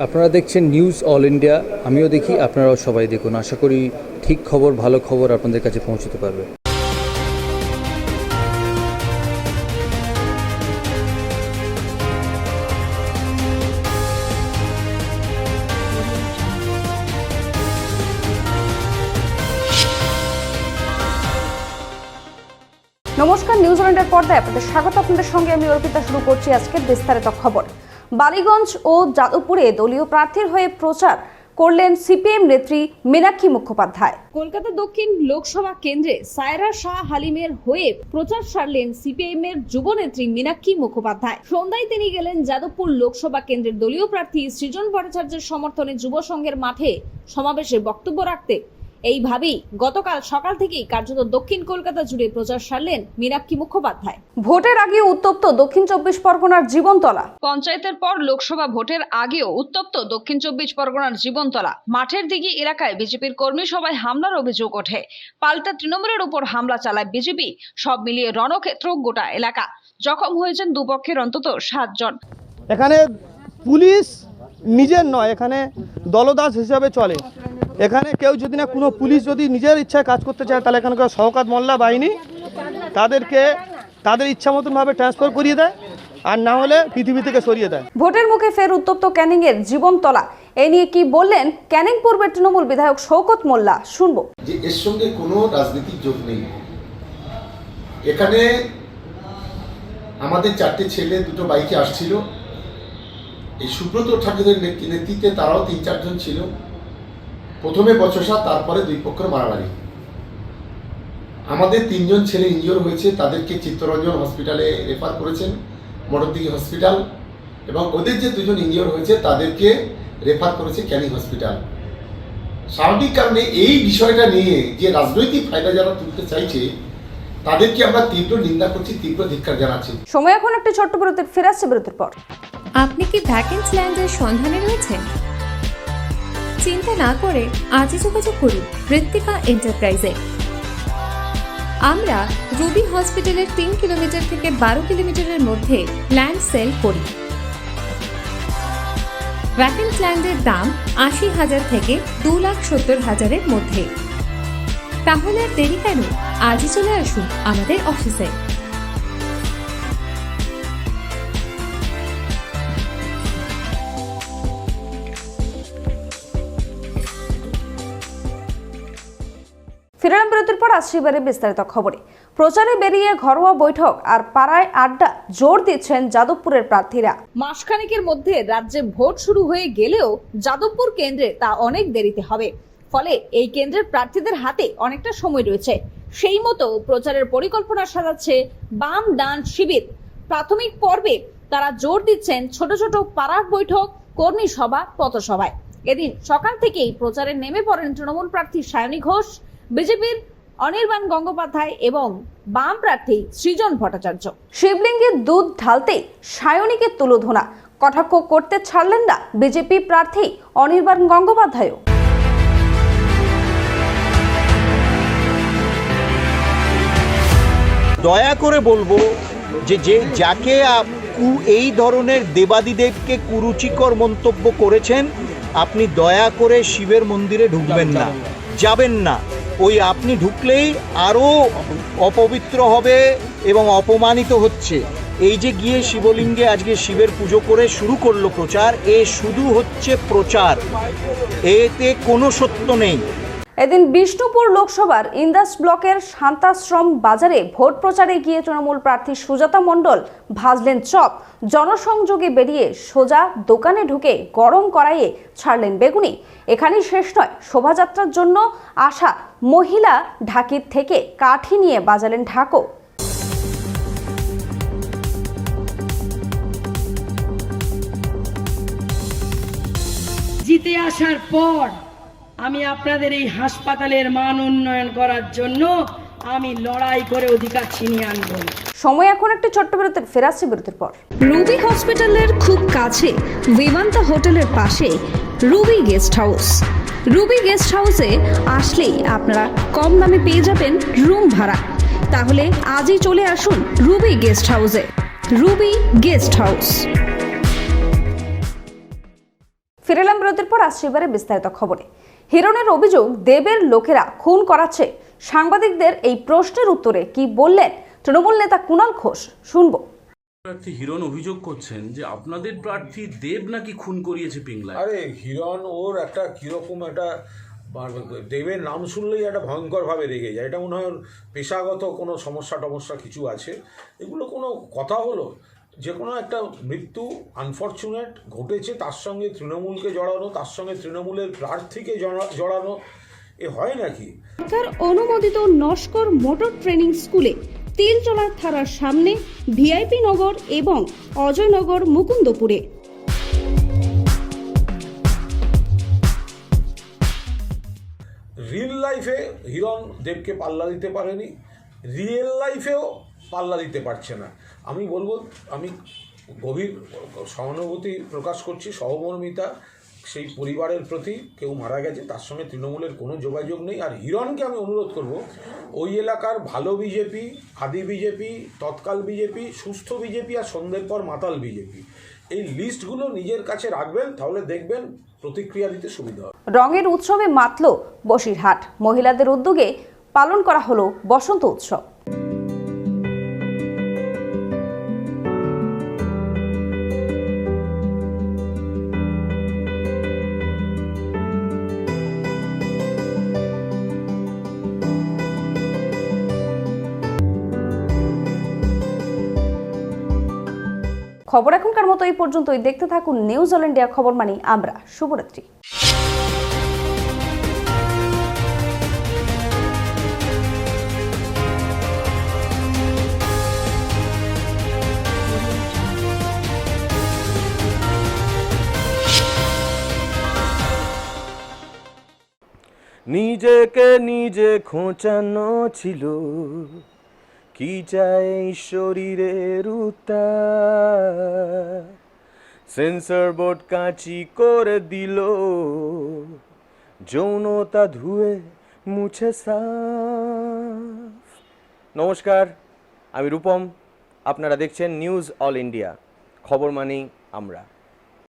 আপনারা দেখছেন news all India, আমিও দেখি, আপনারাও সবাই দেখুন। আশা করি ঠিক খবর, ভালো খবর আপনাদের কাছে পৌঁছতে পারবে। নমস্কার, নিউজ অল ইন্ডিয়ার পর্দায় আপনাদের স্বাগত। আপনাদের সঙ্গে আমি অর্পিতা। শুরু করছি আজকের বিস্তারিত খবর। বালিগঞ্জ ও যাদবপুরে দলীয় প্রার্থীর হয়ে প্রচার করলেন সিপিএম নেত্রী মীনাক্ষী মুখোপাধ্যায়। কলকাতা দক্ষিণ লোকসভা কেন্দ্রে সায়রা শাহ হালিমের হয়ে প্রচার সারলেন সিপিএম এর যুবনেত্রী মীনাক্ষী মুখোপাধ্যায়। সন্ধ্যায় তিনি গেলেন যাদবপুর লোকসভা কেন্দ্রের দলীয় প্রার্থী সৃজন ভট্টাচার্যের সমর্থনে যুব সংঘের মাঠে সমাবেশে বক্তব্য রাখতে। এইভাবেই গতকাল সকাল থেকেই কার্যত দক্ষিণ কলকাতা জুড়ে প্রচার সারলেন মীনাক্ষী মুখোপাধ্যায়। ভোটের আগে উত্তপ্ত দক্ষিণ 24 পরগনার জীবনতলা। পঞ্চায়েতের পর লোকসভা ভোটের আগেও উত্তপ্ত দক্ষিণ 24 পরগনার জীবনতলা। মাঠের দিকে এলাকায় বিজেপির কর্মী সভায় হামলার অভিযোগ ওঠে। পাল্টা তৃণমূলের উপর হামলা চালায় বিজেপি। সব মিলিয়ে রণক্ষেত্র গোটা এলাকা। জখম হয়েছেন দুপক্ষের অন্তত 7 জন। এখানে পুলিশ নিজের নয়, এখানে দলদাস হিসাবে চলে। এখানে কেউ যদি না কোনো পুলিশ যদি নিজের ইচ্ছায় কাজ করতে চায়, তাহলে এখানকার শওকত মোল্লা বাহিনী তাদেরকে তাদের ইচ্ছা মতনভাবে ট্রান্সফার করিয়ে দেয়, আর না হলে পৃথিবী থেকে সরিয়ে দেয়। ভোটের মুখে ফের উত্তপ্ত ক্যানিং এর জীবনতলা। এ নিয়ে কি বললেন ক্যানিং পূর্বের তৃণমূল বিধায়ক শওকত মোল্লা, শুনবো। যে এর সঙ্গে কোনো রাজনৈতিক যোগ নেই। এখানে আমাদের 4টে ছেলে 2টো বাইকে আসছিল। এই সুব্রত ঠাকুরের নেতৃত্বে তারাও 3-4 জন ছিল। প্রথমে বচসা, তারপরে দুই পক্ষের মারামারি। আমাদের 3 জন ছেলে ইনজিওর হয়েছে, তাদেরকে চিত্তরঞ্জন হসপিটালে রেফার করেছেন, মোটরদিঘি হসপিটাল, এবং ওদের যে 2 জন ইনজিওর হয়েছে তাদেরকে রেফার করেছে ক্যানিং হসপিটাল। স্বাভাবিক কারণে এই বিষয়টা নিয়ে যে রাজনৈতিক ফায়দা যারা তুলতে চাইছে তাদেরকে আমরা তীব্র নিন্দা করছি, তীব্র ধিক্কার জানাচ্ছি। সময় এখন একটি ছোট্ট বিরতির, ফিরে আসছে বিরতির পর। আপনি কি ভ্যাকেন্সি ল্যান্ডের সন্ধানে রয়েছেন? চিন্তা না করে আজই যোগাযোগ করুন ঋত্বিকা এন্টারপ্রাইজে। আমরা রুবি হসপিটালের 3 কিলোমিটার থেকে 12 কিলোমিটারের মধ্যে ল্যান্ড সেল করি। ভ্যাকেন্সি ল্যান্ডের দাম 80,000 থেকে 2,70,000-এর মধ্যে। তাহলে আর দেরি কেন, আজই চলে আসুন আমাদের অফিসে। ফিরলাম বিরতির পর। আসছি এবারে বিস্তারিত খবরে। প্রচারে বেরিয়ে ঘরোয়া বৈঠক আর পাড়ায় আড্ডা জোর দিচ্ছেন যাদবপুরের প্রার্থীরা। মাসখানেকের মধ্যে রাজ্যে ভোট শুরু হয়ে গেলেও যাদবপুর কেন্দ্রে তা অনেক দেরিতে হবে। ফলে এই কেন্দ্রের প্রার্থীদের হাতে অনেকটা সময় রয়েছে। সেই মতো প্রচারের পরিকল্পনা সাজাচ্ছে বাম ডান শিবির। প্রাথমিক পর্বে তারা জোর দিচ্ছেন ছোট ছোট পাড়ার বৈঠক, কর্মী সভা, পথসভায়। এদিন সকাল থেকেই প্রচারে নেমে পড়েন তৃণমূল প্রার্থী সায়নী ঘোষ, বিজেপির অনির্বাণ গঙ্গোপাধ্যায় এবং বাম প্রার্থী সৃজন ভট্টাচার্য। শিবলিঙ্গে দুধ ঢালতেই সায়নীকে তুলোধনা, কটাক্ষ করতে ছাড়লেন না বিজেপি প্রার্থী অনির্বাণ গঙ্গোপাধ্যায়। দয়া করে বলবো যে যাকে এই ধরনের দেবাদিদেবকে কুরুচিকর মন্তব্য করেছেন, আপনি দয়া করে শিবের মন্দিরে ঢুকবেন না, যাবেন না। ওই আপনি ঢুকলেই আরও অপবিত্র হবে এবং অপমানিত হচ্ছে। এই যে গিয়ে শিবলিঙ্গে আজকে শিবের পুজো করে শুরু করলো প্রচার, এ শুধু হচ্ছে প্রচার, এতে কোনো সত্য নেই। এদিন বিষ্ণুপুর লোকসভার ইন্দাস ব্লকের শান্তাশ্রম বাজারে ভোট প্রচারে গিয়ে তৃণমূল প্রার্থী সুজাতা মণ্ডল ভাজলেন চপ। জনসংযোগে বেরিয়ে সোজা দোকানে ঢুকে গরম কড়াইয়ে ছাড়লেন বেগুনি। এখানেই শেষ নয়, শোভাযাত্রার জন্য আসা মহিলা ঢাকির থেকে কাঠি নিয়ে বাজালেন ঢাকো। জিতে আসার পর আমি আপনাদের এই হাসপাতালের মান উন্নয়ন করার জন্য আমি লড়াই করে অধিকার ছিনিয়ে আনব। সময় এখন একটি ছোট্ট বিরতির, ফিরে আসছে বিরতির পর। রুবি হসপিটালের খুব কাছে বিমান্তা হোটেলের পাশে Ruby guest house. Ruby guest হাউসে আসলেই আপনারা কম দামে পেয়ে যাবেন রুম ভাড়া। তাহলে আজই চলে আসুন রুবি গেস্ট হাউসে। Ruby guest house. ফিরে এলাম বিরতির পর আসছে এবারে বিস্তারিত খবরে। হিরণের অভিযোগ দেবের লোকেরা খুন করাচ্ছে। সাংবাদিকদের এই প্রশ্নের উত্তরে কি বললেন তৃণমূল নেতা কুণাল ঘোষ, শুনবো। প্রার্থী হিরণ অভিযোগ করছেন যে আপনাদের প্রার্থী দেব নাকি খুন করিয়েছে পিংলায়। আরে হিরণ ওর একটা কিরকম একটা দেবের নাম শুনলেই একটা ভয়ঙ্করভাবে রেগে যায়। এটা মনে হয় ওর পেশাগত কোনো সমস্যা কিছু আছে। এগুলো কোনো কথা হলো? যে কোনো একটা মৃত্যু আনফর্চুনেট ঘটেছে, তার সঙ্গে তৃণমূলকে জড়ানো, তার সঙ্গে তৃণমূলের প্রার্থীকে জড়ানো, এ হয় নাকি? সরকার অনুমোদিত নস্কর মোটর ট্রেনিং স্কুলে তিলচলার থানার সামনে ভিআইপি নগর এবং অজয়নগর মুকুন্দপুরে রিয়েল লাইফে হিরণ দেবকে পাল্লা দিতে পারেনি, রিয়েল লাইফেও পাল্লা দিতে পারছে না। আমি বলবো, আমি গভীর সহানুভূতি প্রকাশ করছি, সহমর্মিতা সেই পরিবারের প্রতি। কেউ মারা গেছে, তার সঙ্গে তৃণমূলের কোনো যোগাযোগ নেই। আর হিরণকে আমি অনুরোধ করব, ওই এলাকার ভালো বিজেপি, আদি বিজেপি, তৎকাল বিজেপি, সুস্থ বিজেপি আর সন্ধ্যের পর মাতাল বিজেপি, এই লিস্টগুলো নিজের কাছে রাখবেন, তাহলে দেখবেন প্রতিক্রিয়া দিতে সুবিধা হবে। রঙের উৎসবে মাতল বসিরহাট। মহিলাদের উদ্যোগে পালন করা হলো বসন্ত উৎসব। খবর এখনকার মতো এই পর্যন্তই। দেখতে থাকুন নিউজ অল ইন্ডিয়া, খবর মানি আমরা। শুভরাত্রি। নিজেকে নিজে খোঁচানো ছিল, কি চাই শরীরের উত্তাপ, সেন্সর বোর্ড কাঁচি করে দিল, যৌনতা ধুয়ে মুছে সাফ। নমস্কার, আমি রূপম, আপনারা দেখছেন নিউজ অল ইন্ডিয়া, খবর মানেই আমরা।